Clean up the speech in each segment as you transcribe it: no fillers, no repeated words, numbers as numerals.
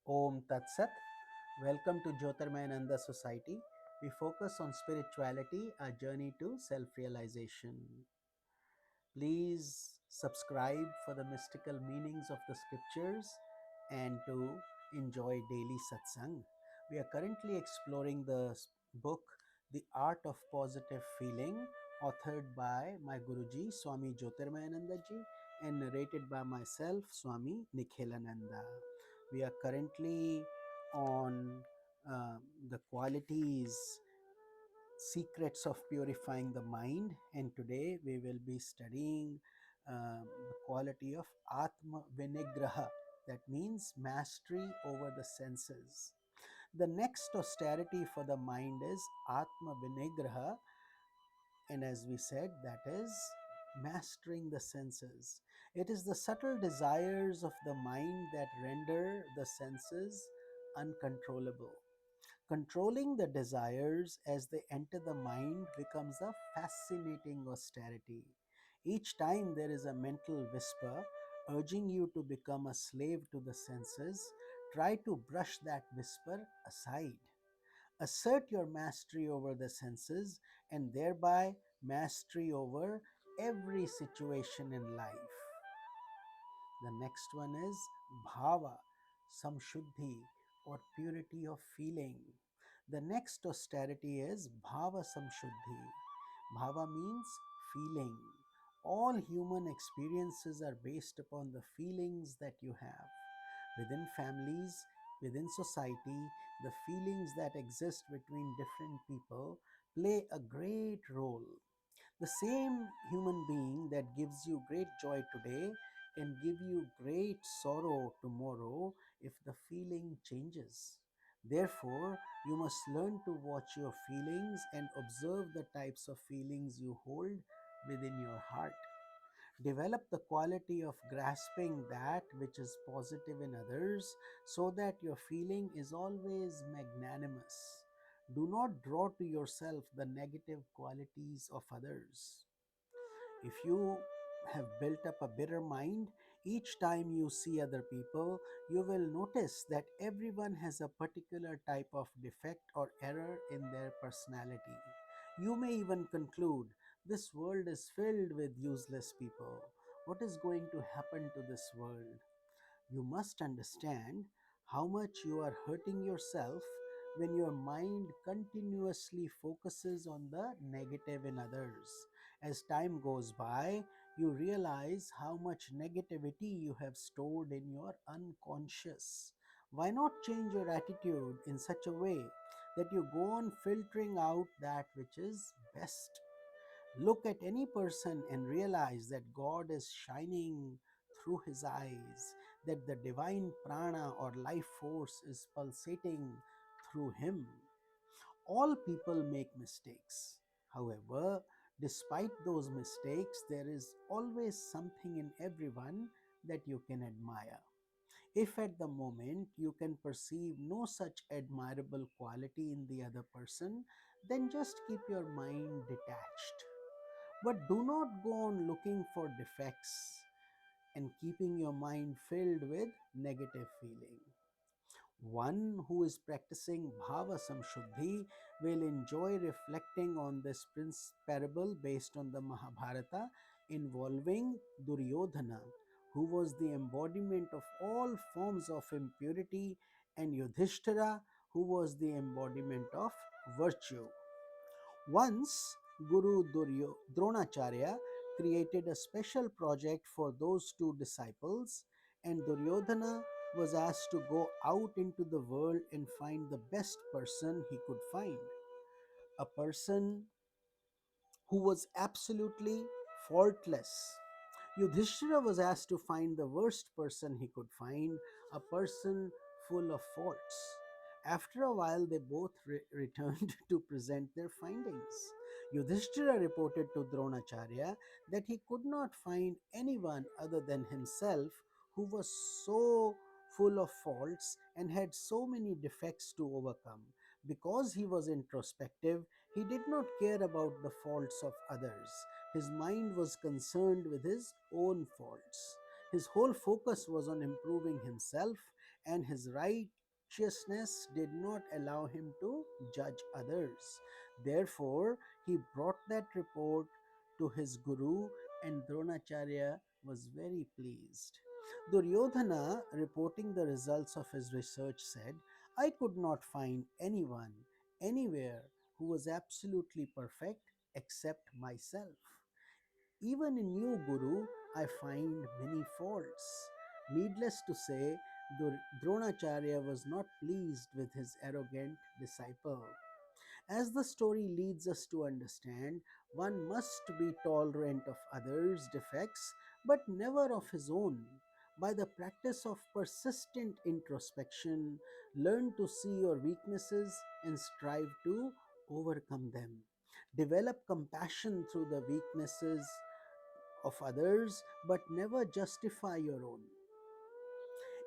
Om Tat Sat. Welcome to Jyotirmayananda Society. We focus on spirituality, a journey to self realization. Please subscribe for the mystical meanings of the scriptures and to enjoy daily satsang. We are currently exploring the book The Art of Positive Feeling, authored by my Guruji Swami Jyotirmayananda ji and narrated by myself Swami Nikhilananda. We are currently on the qualities secrets of purifying the mind, and today we will be studying the quality of atma vinigraha, that means mastery over the senses. The next austerity for the mind is atma vinigraha, and as we said, that is mastering the senses. It is the subtle desires of the mind that render the senses uncontrollable. Controlling the desires as they enter the mind becomes a fascinating austerity. Each time there is a mental whisper urging you to become a slave to the senses, try to brush that whisper aside. Assert your mastery over the senses and thereby mastery over every situation in life. The next one is bhava, samshuddhi, or purity of feeling. The next austerity is bhava samshuddhi. Bhava means feeling. All human experiences are based upon the feelings that you have. Within families, within society, the feelings that exist between different people play a great role. The same human being that gives you great joy today can give you great sorrow tomorrow if the feeling changes. Therefore, you must learn to watch your feelings and observe the types of feelings you hold within your heart. Develop the quality of grasping that which is positive in others so that your feeling is always magnanimous. Do not draw to yourself the negative qualities of others. If you have built up a bitter mind, each time you see other people, you will notice that everyone has a particular type of defect or error in their personality. You may even conclude this world is filled with useless people. What is going to happen to this world? You must understand how much you are hurting yourself when your mind continuously focuses on the negative in others. As time goes by, you realize how much negativity you have stored in your unconscious. Why not change your attitude in such a way that you go on filtering out that which is best? Look at any person and realize that God is shining through his eyes, that the divine prana or life force is pulsating through him. All people make mistakes. However, despite those mistakes, there is always something in everyone that you can admire. If at the moment you can perceive no such admirable quality in the other person, then just keep your mind detached. But do not go on looking for defects and keeping your mind filled with negative feeling. One who is practicing bhava samshuddhi will enjoy reflecting on this parable based on the Mahabharata involving Duryodhana, who was the embodiment of all forms of impurity, and Yudhishthira, who was the embodiment of virtue. Once, Dronacharya created a special project for those two disciples, and Duryodhana was asked to go out into the world and find the best person he could find. A person who was absolutely faultless. Yudhishthira was asked to find the worst person he could find, a person full of faults. After a while, they both returned to present their findings. Yudhishthira reported to Dronacharya that he could not find anyone other than himself who was so full of faults and had so many defects to overcome. Because he was introspective, he did not care about the faults of others. His mind was concerned with his own faults. His whole focus was on improving himself, and his righteousness did not allow him to judge others. Therefore, he brought that report to his guru, and Dronacharya was very pleased. Duryodhana, reporting the results of his research, said, I could not find anyone, anywhere, who was absolutely perfect except myself. Even in you, Guru, I find many faults. Needless to say, Dronacharya was not pleased with his arrogant disciple. As the story leads us to understand, one must be tolerant of others' defects, but never of his own. By the practice of persistent introspection, learn to see your weaknesses and strive to overcome them. Develop compassion through the weaknesses of others, but never justify your own.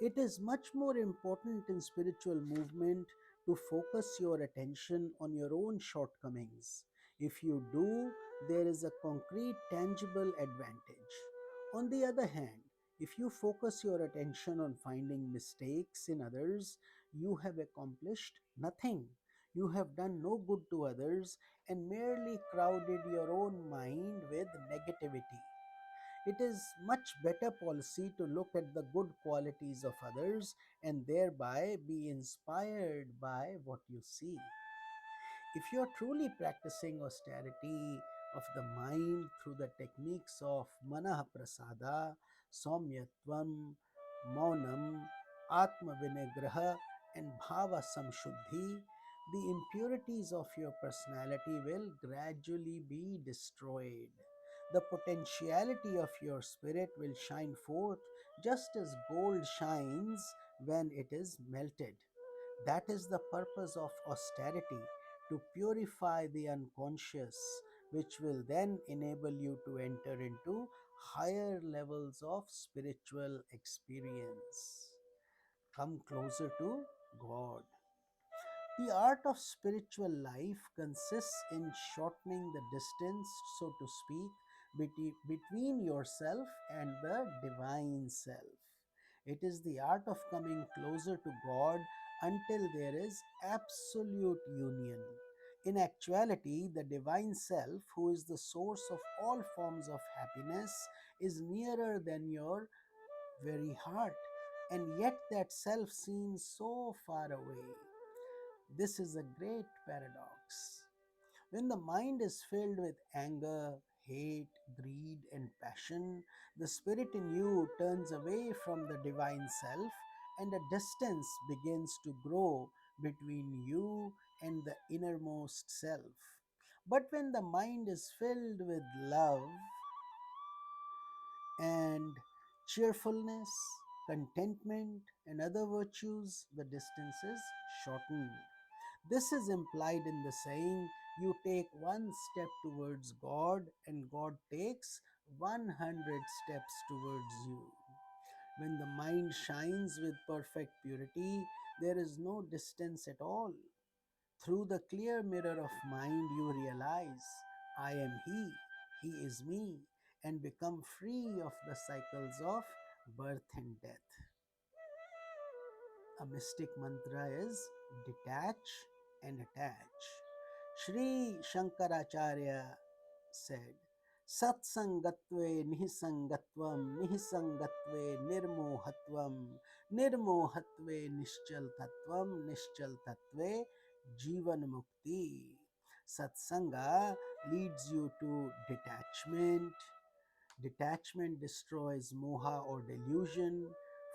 It is much more important in spiritual movement to focus your attention on your own shortcomings. If you do, there is a concrete, tangible advantage. On the other hand, if you focus your attention on finding mistakes in others, you have accomplished nothing. You have done no good to others and merely crowded your own mind with negativity. It is much better policy to look at the good qualities of others and thereby be inspired by what you see. If you are truly practicing austerity of the mind through the techniques of manah prasada, saumyatvam, maunam, atma vinigraha, and bhava samshuddhi, the impurities of your personality will gradually be destroyed. The potentiality of your spirit will shine forth just as gold shines when it is melted. That is the purpose of austerity, to purify the unconscious, which will then enable you to enter into higher levels of spiritual experience. Come closer to God. The art of spiritual life consists in shortening the distance, so to speak, between yourself and the divine self. It is the art of coming closer to God until there is absolute union. In actuality, the divine self, who is the source of all forms of happiness, is nearer than your very heart, and yet that self seems so far away. This is a great paradox. When the mind is filled with anger, hate, greed, and passion, the spirit in you turns away from the divine self and a distance begins to grow between you and the innermost self. But when the mind is filled with love and cheerfulness, contentment, and other virtues, the distance is shortened. This is implied in the saying, you take one step towards God and God takes 100 steps towards you. When the mind shines with perfect purity, there is no distance at all. Through the clear mirror of mind, you realize, I am He is me, and become free of the cycles of birth and death. A mystic mantra is detach and attach. Sri Shankaracharya said, Satsangatve nihisangatvam, nihisangatve nirmohatvam, nirmohatve nischaltatvam, nischaltatve jivan mukti. Satsanga leads you to detachment. Detachment destroys moha or delusion.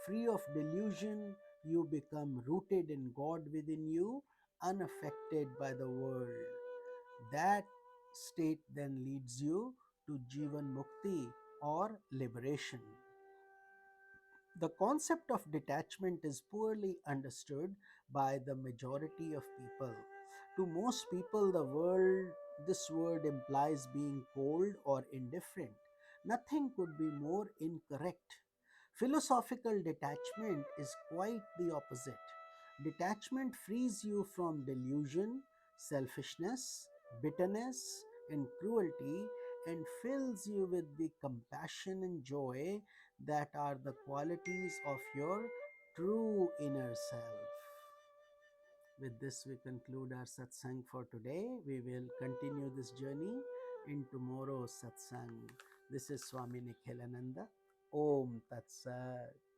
Free of delusion, you become rooted in God within you, unaffected by the world. That state then leads you to Jivan Mukti or liberation. The concept of detachment is poorly understood by the majority of people. To most people, this word implies being cold or indifferent. Nothing could be more incorrect. Philosophical detachment is quite the opposite. Detachment frees you from delusion, selfishness, bitterness, and cruelty and fills you with the compassion and joy that are the qualities of your true inner self. With this, we conclude our satsang for today. We will continue this journey in tomorrow's satsang. This is Swami Nikhilananda. Om Tat Sat.